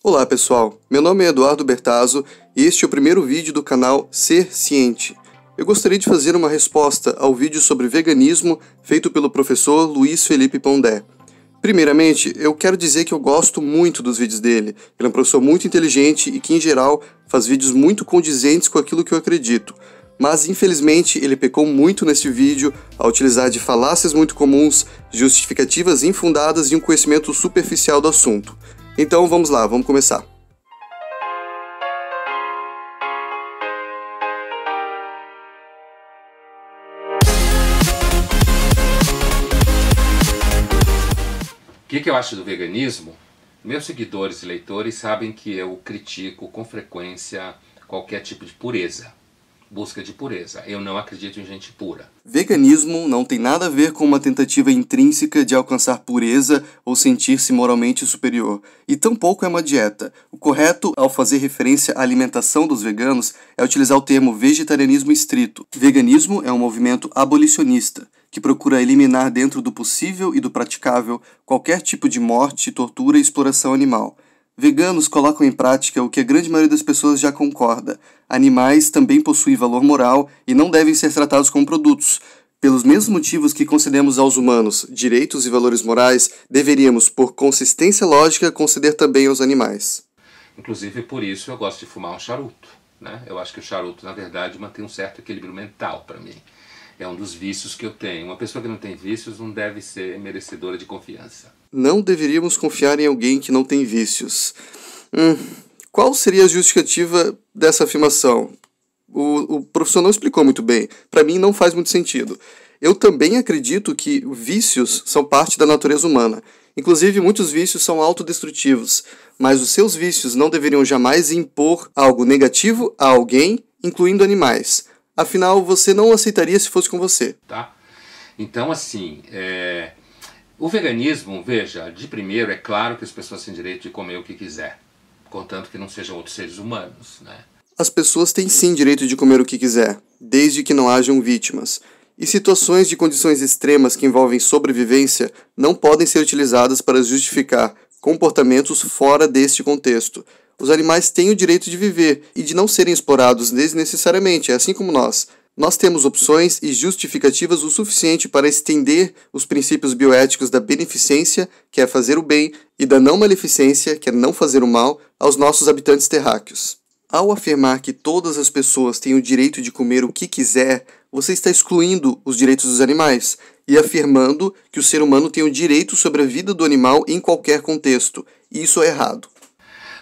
Olá pessoal, meu nome é Eduardo Bertazzo e este é o primeiro vídeo do canal Ser Ciente. Eu gostaria de fazer uma resposta ao vídeo sobre veganismo feito pelo professor Luiz Felipe Pondé. Primeiramente, eu quero dizer que eu gosto muito dos vídeos dele. Ele é um professor muito inteligente e que, em geral, faz vídeos muito condizentes com aquilo que eu acredito. Mas, infelizmente, ele pecou muito neste vídeo ao utilizar de falácias muito comuns, justificativas infundadas e um conhecimento superficial do assunto. Então, vamos lá, vamos começar. O que eu acho do veganismo? Meus seguidores e leitores sabem que eu critico com frequência qualquer tipo de pureza, busca de pureza. Eu não acredito em gente pura. Veganismo não tem nada a ver com uma tentativa intrínseca de alcançar pureza ou sentir-se moralmente superior, e tampouco é uma dieta. O correto, ao fazer referência à alimentação dos veganos, é utilizar o termo vegetarianismo estrito. Veganismo é um movimento abolicionista, que procura eliminar dentro do possível e do praticável qualquer tipo de morte, tortura e exploração animal. Veganos colocam em prática o que a grande maioria das pessoas já concorda. Animais também possuem valor moral e não devem ser tratados como produtos. Pelos mesmos motivos que concedemos aos humanos direitos e valores morais, deveríamos, por consistência lógica, conceder também aos animais. Inclusive, por isso eu gosto de fumar um charuto, né? Eu acho que o charuto, na verdade, mantém um certo equilíbrio mental para mim. É um dos vícios que eu tenho. Uma pessoa que não tem vícios não deve ser merecedora de confiança. Não deveríamos confiar em alguém que não tem vícios. Qual seria a justificativa dessa afirmação? O professor não explicou muito bem. Para mim não faz muito sentido. Eu também acredito que vícios são parte da natureza humana. Inclusive, muitos vícios são autodestrutivos. Mas os seus vícios não deveriam jamais impor algo negativo a alguém, incluindo animais. Afinal, você não aceitaria se fosse com você. Tá? Então, assim, o veganismo, veja, de primeiro, é claro que as pessoas têm direito de comer o que quiser, contanto que não sejam outros seres humanos, né? As pessoas têm sim direito de comer o que quiser, desde que não hajam vítimas. E situações de condições extremas que envolvem sobrevivência não podem ser utilizadas para justificar comportamentos fora deste contexto. Os animais têm o direito de viver e de não serem explorados desnecessariamente, assim como nós. Nós temos opções e justificativas o suficiente para estender os princípios bioéticos da beneficência, que é fazer o bem, e da não maleficência, que é não fazer o mal, aos nossos habitantes terráqueos. Ao afirmar que todas as pessoas têm o direito de comer o que quiser, você está excluindo os direitos dos animais e afirmando que o ser humano tem o direito sobre a vida do animal em qualquer contexto. E isso é errado.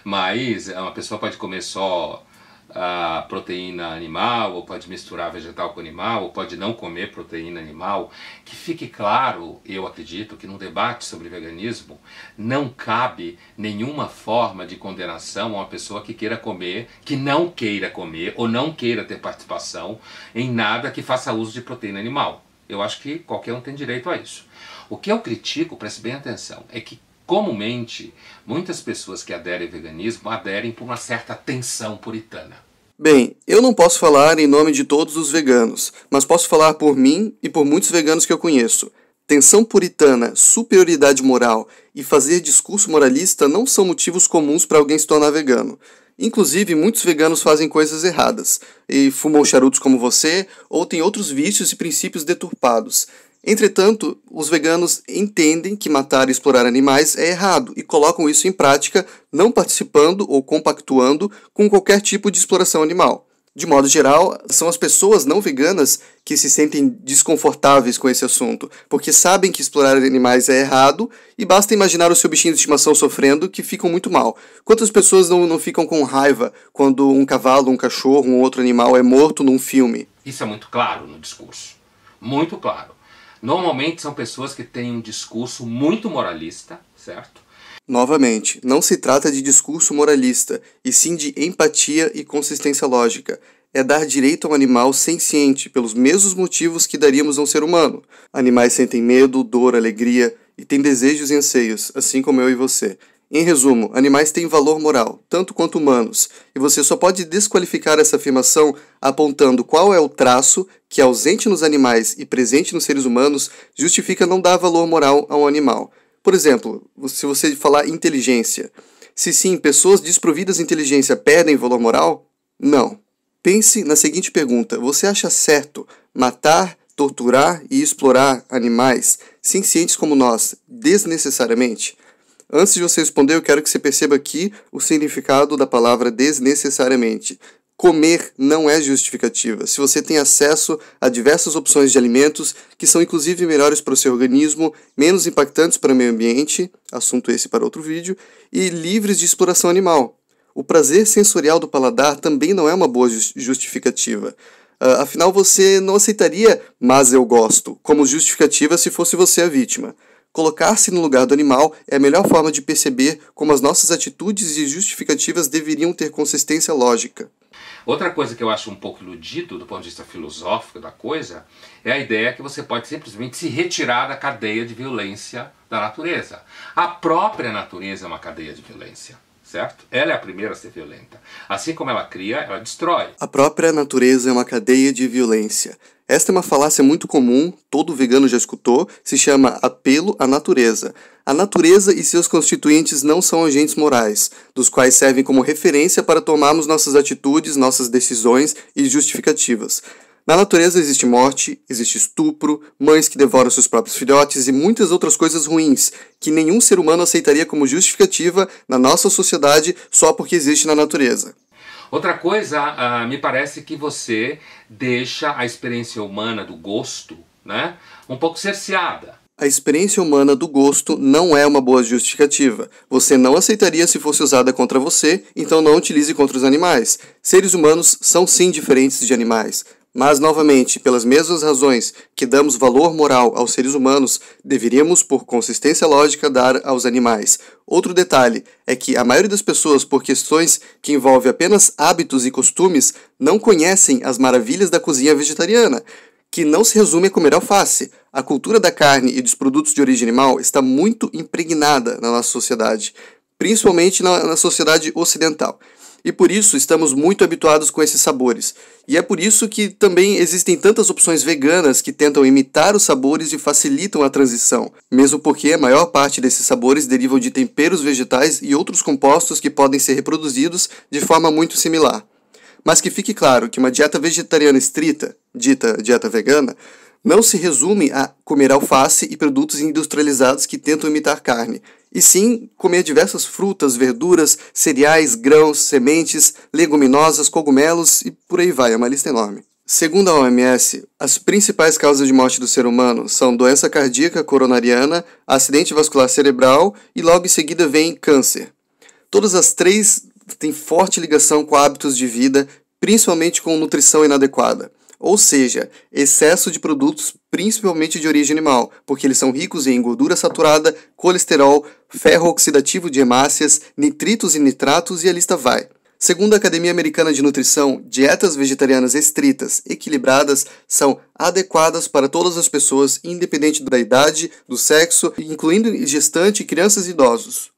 Mas uma pessoa pode comer só a proteína animal, ou pode misturar vegetal com animal, ou pode não comer proteína animal. Que fique claro, eu acredito, que no debate sobre veganismo não cabe nenhuma forma de condenação a uma pessoa que queira comer, que não queira comer, ou não queira ter participação em nada que faça uso de proteína animal. Eu acho que qualquer um tem direito a isso. O que eu critico, preste bem atenção, é que comumente, muitas pessoas que aderem ao veganismo aderem por uma certa tensão puritana. Bem, eu não posso falar em nome de todos os veganos, mas posso falar por mim e por muitos veganos que eu conheço. Tensão puritana, superioridade moral e fazer discurso moralista não são motivos comuns para alguém se tornar vegano. Inclusive, muitos veganos fazem coisas erradas, e fumam charutos como você, ou têm outros vícios e princípios deturpados. Entretanto, os veganos entendem que matar e explorar animais é errado e colocam isso em prática, não participando ou compactuando com qualquer tipo de exploração animal. De modo geral, são as pessoas não veganas que se sentem desconfortáveis com esse assunto, porque sabem que explorar animais é errado e basta imaginar o seu bichinho de estimação sofrendo que ficam muito mal. Quantas pessoas não ficam com raiva quando um cavalo, um cachorro, um outro animal é morto num filme? Isso é muito claro no discurso, muito claro. Normalmente são pessoas que têm um discurso muito moralista, certo? Novamente, não se trata de discurso moralista, e sim de empatia e consistência lógica. É dar direito a um animal senciente, pelos mesmos motivos que daríamos a um ser humano. Animais sentem medo, dor, alegria e têm desejos e anseios, assim como eu e você. Em resumo, animais têm valor moral, tanto quanto humanos, e você só pode desqualificar essa afirmação apontando qual é o traço que, ausente nos animais e presente nos seres humanos, justifica não dar valor moral a um animal. Por exemplo, se você falar inteligência, Se sim, pessoas desprovidas de inteligência perdem valor moral? Não. Pense na seguinte pergunta: você acha certo matar, torturar e explorar animais, sencientes como nós, desnecessariamente? Antes de você responder, eu quero que você perceba aqui o significado da palavra desnecessariamente. Comer não é justificativa. Se você tem acesso a diversas opções de alimentos que são inclusive melhores para o seu organismo, menos impactantes para o meio ambiente, assunto esse para outro vídeo, e livres de exploração animal. O prazer sensorial do paladar também não é uma boa justificativa. Afinal, você não aceitaria "mas eu gosto" como justificativa se fosse você a vítima. Colocar-se no lugar do animal é a melhor forma de perceber como as nossas atitudes e justificativas deveriam ter consistência lógica. Outra coisa que eu acho um pouco iludido do ponto de vista filosófico da coisa é a ideia que você pode simplesmente se retirar da cadeia de violência da natureza. A própria natureza é uma cadeia de violência, certo? Ela é a primeira a ser violenta. Assim como ela cria, ela destrói. A própria natureza é uma cadeia de violência. Esta é uma falácia muito comum, todo vegano já escutou, se chama apelo à natureza. A natureza e seus constituintes não são agentes morais, dos quais servem como referência para tomarmos nossas atitudes, nossas decisões e justificativas. Na natureza existe morte, existe estupro, mães que devoram seus próprios filhotes e muitas outras coisas ruins, que nenhum ser humano aceitaria como justificativa na nossa sociedade só porque existe na natureza. Outra coisa, me parece que você deixa a experiência humana do gosto, né, um pouco cerceada. A experiência humana do gosto não é uma boa justificativa. Você não aceitaria se fosse usada contra você, então não utilize contra os animais. Seres humanos são sim diferentes de animais. Mas, novamente, pelas mesmas razões que damos valor moral aos seres humanos, deveríamos, por consistência lógica, dar aos animais. Outro detalhe é que a maioria das pessoas, por questões que envolvem apenas hábitos e costumes, não conhecem as maravilhas da cozinha vegetariana, que não se resume a comer alface. A cultura da carne e dos produtos de origem animal está muito impregnada na nossa sociedade, principalmente na sociedade ocidental. E por isso estamos muito habituados com esses sabores. E é por isso que também existem tantas opções veganas que tentam imitar os sabores e facilitam a transição, mesmo porque a maior parte desses sabores derivam de temperos vegetais e outros compostos que podem ser reproduzidos de forma muito similar. Mas que fique claro que uma dieta vegetariana estrita, dita dieta vegana, não se resume a comer alface e produtos industrializados que tentam imitar carne, e sim comer diversas frutas, verduras, cereais, grãos, sementes, leguminosas, cogumelos e por aí vai, é uma lista enorme. Segundo a OMS, as principais causas de morte do ser humano são doença cardíaca coronariana, acidente vascular cerebral e logo em seguida vem câncer. Todas as três têm forte ligação com hábitos de vida, principalmente com nutrição inadequada. Ou seja, excesso de produtos principalmente de origem animal, porque eles são ricos em gordura saturada, colesterol, ferro oxidativo de hemácias, nitritos e nitratos e a lista vai. Segundo a Academia Americana de Nutrição, dietas vegetarianas estritas, equilibradas, são adequadas para todas as pessoas, independente da idade, do sexo, incluindo gestante, crianças e idosos.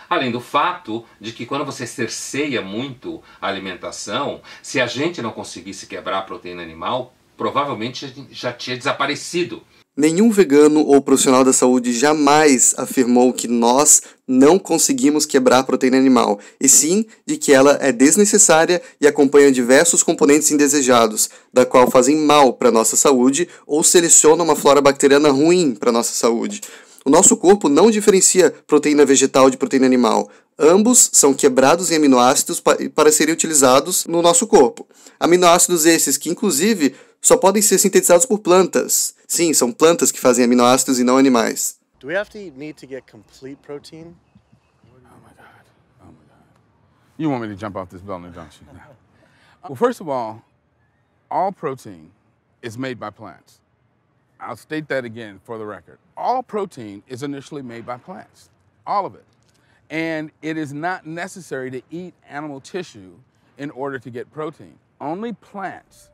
Além do fato de que quando você cerceia muito a alimentação, se a gente não conseguisse quebrar a proteína animal, provavelmente já tinha desaparecido. Nenhum vegano ou profissional da saúde jamais afirmou que nós não conseguimos quebrar a proteína animal, e sim de que ela é desnecessária e acompanha diversos componentes indesejados, da qual fazem mal para a nossa saúde ou selecionam uma flora bacteriana ruim para a nossa saúde. O nosso corpo não diferencia proteína vegetal de proteína animal. Ambos são quebrados em aminoácidos para serem utilizados no nosso corpo. Aminoácidos esses que, inclusive, só podem ser sintetizados por plantas. Sim, são plantas que fazem aminoácidos e não animais. Do we have to eat meat to get complete protein? Oh my God. Oh my God. You want me to jump off this building, don't you? Well, first of all protein is made by plants. I'll state that again for the record. All protein is initially made by plants, all of it. And it is not necessary to eat animal tissue in order to get protein. Only plants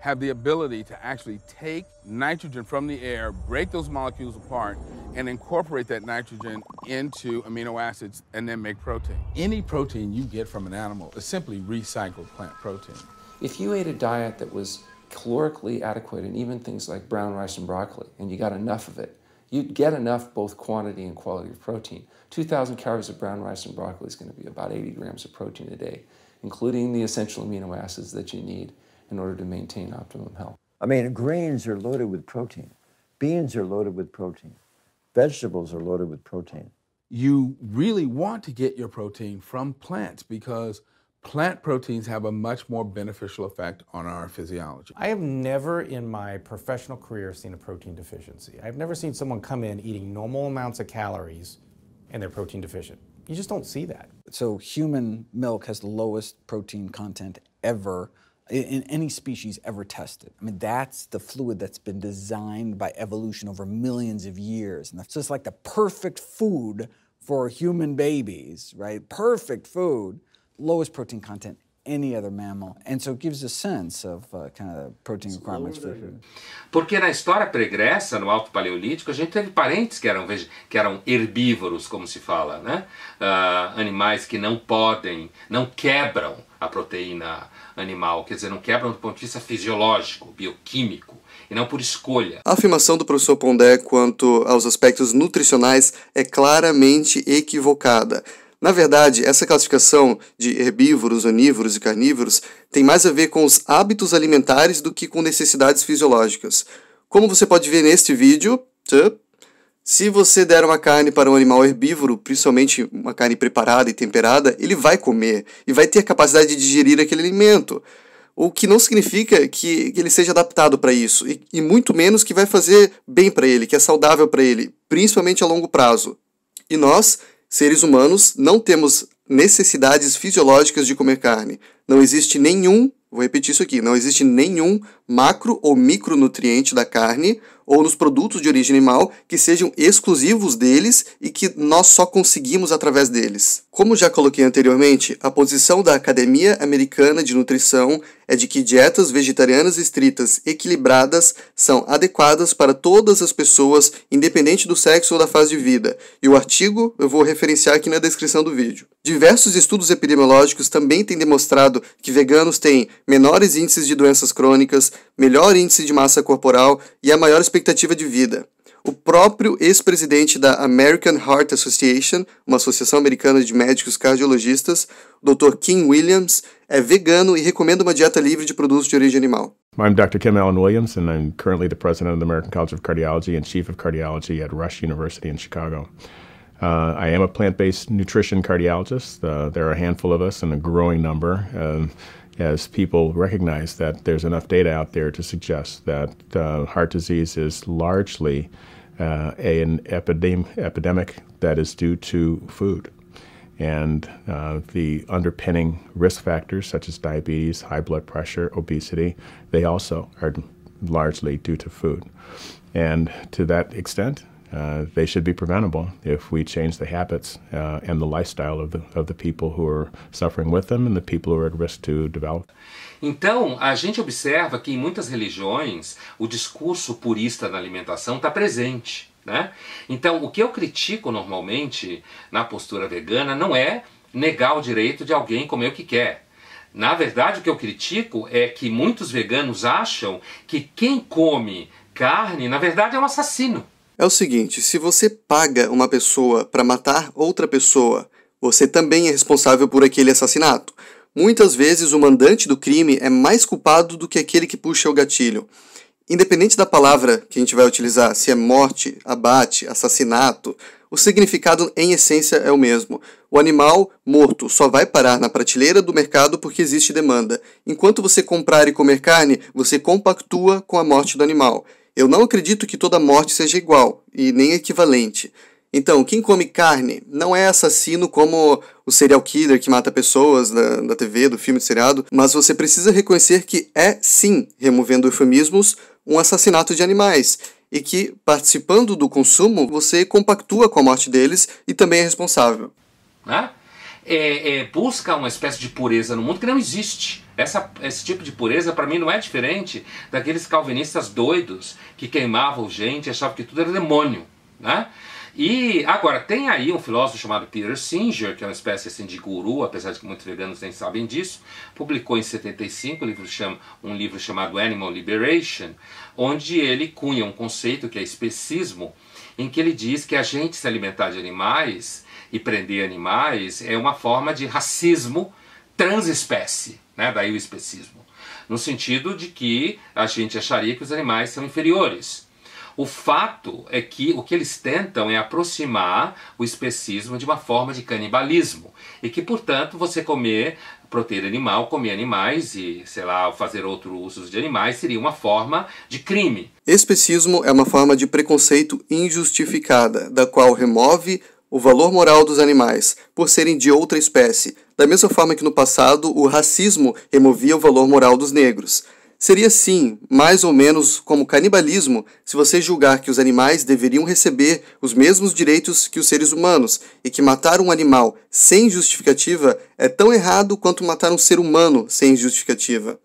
have the ability to actually take nitrogen from the air, break those molecules apart, and incorporate that nitrogen into amino acids and then make protein. Any protein you get from an animal is simply recycled plant protein. If you ate a diet that was calorically adequate and even things like brown rice and broccoli, and you got enough of it, you'd get enough both quantity and quality of protein. 2,000 calories of brown rice and broccoli is going to be about 80 grams of protein a day, including the essential amino acids that you need in order to maintain optimum health. I mean, grains are loaded with protein. Beans are loaded with protein. Vegetables are loaded with protein. You really want to get your protein from plants because plant proteins have a much more beneficial effect on our physiology. I have never in my professional career seen a protein deficiency. I've never seen someone come in eating normal amounts of calories and they're protein deficient. You just don't see that. So human milk has the lowest protein content ever in any species ever tested. I mean, that's the fluid that's been designed by evolution over millions of years. And so it's like the perfect food for human babies, right? Perfect food, lowest protein content any other mammal. And so it gives a sense of kind of protein requirements for food. Porque na história pregressa, no Alto Paleolítico, a gente teve parentes que eram herbívoros, como se fala, né? Animais que não quebram a proteína animal, quer dizer, não quebram do ponto de vista fisiológico, bioquímico, e não por escolha. A afirmação do professor Pondé quanto aos aspectos nutricionais é claramente equivocada. Na verdade, essa classificação de herbívoros, onívoros e carnívoros tem mais a ver com os hábitos alimentares do que com necessidades fisiológicas. Como você pode ver neste vídeo, se você der uma carne para um animal herbívoro, principalmente uma carne preparada e temperada, ele vai comer e vai ter a capacidade de digerir aquele alimento. O que não significa que ele seja adaptado para isso, e muito menos que vai fazer bem para ele, que é saudável para ele, principalmente a longo prazo. E nós, seres humanos, não temos necessidades fisiológicas de comer carne. Não existe nenhum, vou repetir isso aqui, não existe nenhum macro ou micronutriente da carne ou nos produtos de origem animal que sejam exclusivos deles e que nós só conseguimos através deles. Como já coloquei anteriormente, a posição da Academia Americana de Nutrição é de que dietas vegetarianas estritas equilibradas são adequadas para todas as pessoas, independente do sexo ou da fase de vida, e o artigo eu vou referenciar aqui na descrição do vídeo. Diversos estudos epidemiológicos também têm demonstrado que veganos têm menores índices de doenças crônicas, melhor índice de massa corporal e a maior expectativa de vida. O próprio ex-presidente da American Heart Association, uma associação americana de médicos cardiologistas, o Dr. Kim Williams, é vegano e recomenda uma dieta livre de produtos de origem animal. I'm Dr. Kim Allen Williams, and I'm currently the president of the American College of Cardiology and chief of cardiology at Rush University in Chicago. I am a plant-based nutrition cardiologist. There are a handful of us and a growing number. As people recognize that there's enough data out there to suggest that heart disease is largely an epidemic that is due to food. And the underpinning risk factors such as diabetes, high blood pressure, obesity, they also are largely due to food. And to that extent, they should be preventable if we change the habits and the lifestyle of the people who are suffering with them and the people who are at risk to develop. Então, a gente observa que em muitas religiões o discurso purista da alimentação está presente, né? Então, o que eu critico normalmente na postura vegana não é negar o direito de alguém comer o que quer. Na verdade, o que eu critico é que muitos veganos acham que quem come carne, na verdade, é um assassino. É o seguinte, se você paga uma pessoa para matar outra pessoa, você também é responsável por aquele assassinato. Muitas vezes o mandante do crime é mais culpado do que aquele que puxa o gatilho. Independente da palavra que a gente vai utilizar, se é morte, abate, assassinato, o significado em essência é o mesmo. O animal morto só vai parar na prateleira do mercado porque existe demanda. Enquanto você comprar e comer carne, você compactua com a morte do animal. Eu não acredito que toda morte seja igual e nem equivalente. Então, quem come carne não é assassino como o serial killer que mata pessoas da TV, do filme de seriado, mas você precisa reconhecer que é, sim, removendo eufemismos, um assassinato de animais, e que, participando do consumo, você compactua com a morte deles e também é responsável. Né? Busca uma espécie de pureza no mundo que não existe. Esse tipo de pureza, para mim, não é diferente daqueles calvinistas doidos que queimavam gente e achavam que tudo era demônio, né? E agora, tem aí um filósofo chamado Peter Singer, que é uma espécie assim, de guru, apesar de que muitos veganos nem sabem disso, publicou em 75 um livro chamado Animal Liberation, onde ele cunha um conceito que é especismo, em que ele diz que a gente se alimentar de animais e prender animais é uma forma de racismo transespécie, né? Daí o especismo, no sentido de que a gente acharia que os animais são inferiores. O fato é que o que eles tentam é aproximar o especismo de uma forma de canibalismo, e que, portanto, você comer proteína animal, comer animais e, sei lá, fazer outro uso de animais seria uma forma de crime. Especismo é uma forma de preconceito injustificada, da qual remove o valor moral dos animais, por serem de outra espécie, da mesma forma que no passado o racismo removia o valor moral dos negros. Seria, sim, mais ou menos como canibalismo se você julgar que os animais deveriam receber os mesmos direitos que os seres humanos e que matar um animal sem justificativa é tão errado quanto matar um ser humano sem justificativa.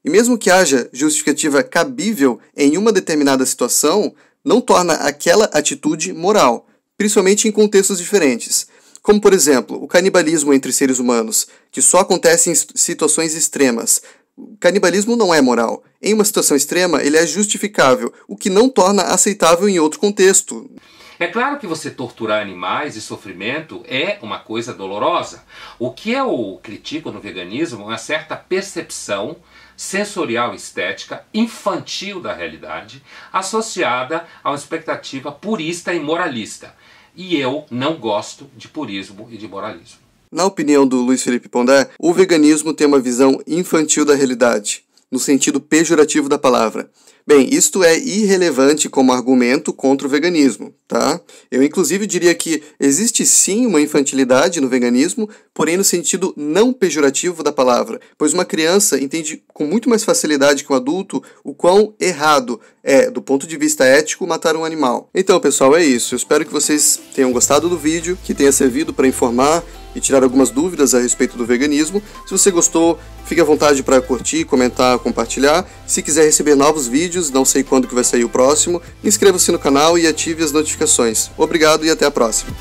E mesmo que haja justificativa cabível em uma determinada situação, não torna aquela atitude moral, principalmente em contextos diferentes. Como, por exemplo, o canibalismo entre seres humanos, que só acontece em situações extremas. O canibalismo não é moral. Em uma situação extrema, ele é justificável, o que não torna aceitável em outro contexto. É claro que você torturar animais e sofrimento é uma coisa dolorosa. O que eu critico no veganismo é uma certa percepção sensorial estética infantil da realidade, associada a uma expectativa purista e moralista. E eu não gosto de purismo e de moralismo. Na opinião do Luiz Felipe Pondé, o veganismo tem uma visão infantil da realidade, no sentido pejorativo da palavra. Bem, isto é irrelevante como argumento contra o veganismo, tá? Eu inclusive diria que existe sim uma infantilidade no veganismo, porém no sentido não pejorativo da palavra, pois uma criança entende com muito mais facilidade que um adulto o quão errado é, do ponto de vista ético, matar um animal. Então, pessoal, é isso. Eu espero que vocês tenham gostado do vídeo, que tenha servido para informar e tirar algumas dúvidas a respeito do veganismo. Se você gostou, fique à vontade para curtir, comentar, compartilhar. Se quiser receber novos vídeos, não sei quando que vai sair o próximo, inscreva-se no canal e ative as notificações. Obrigado e até a próxima.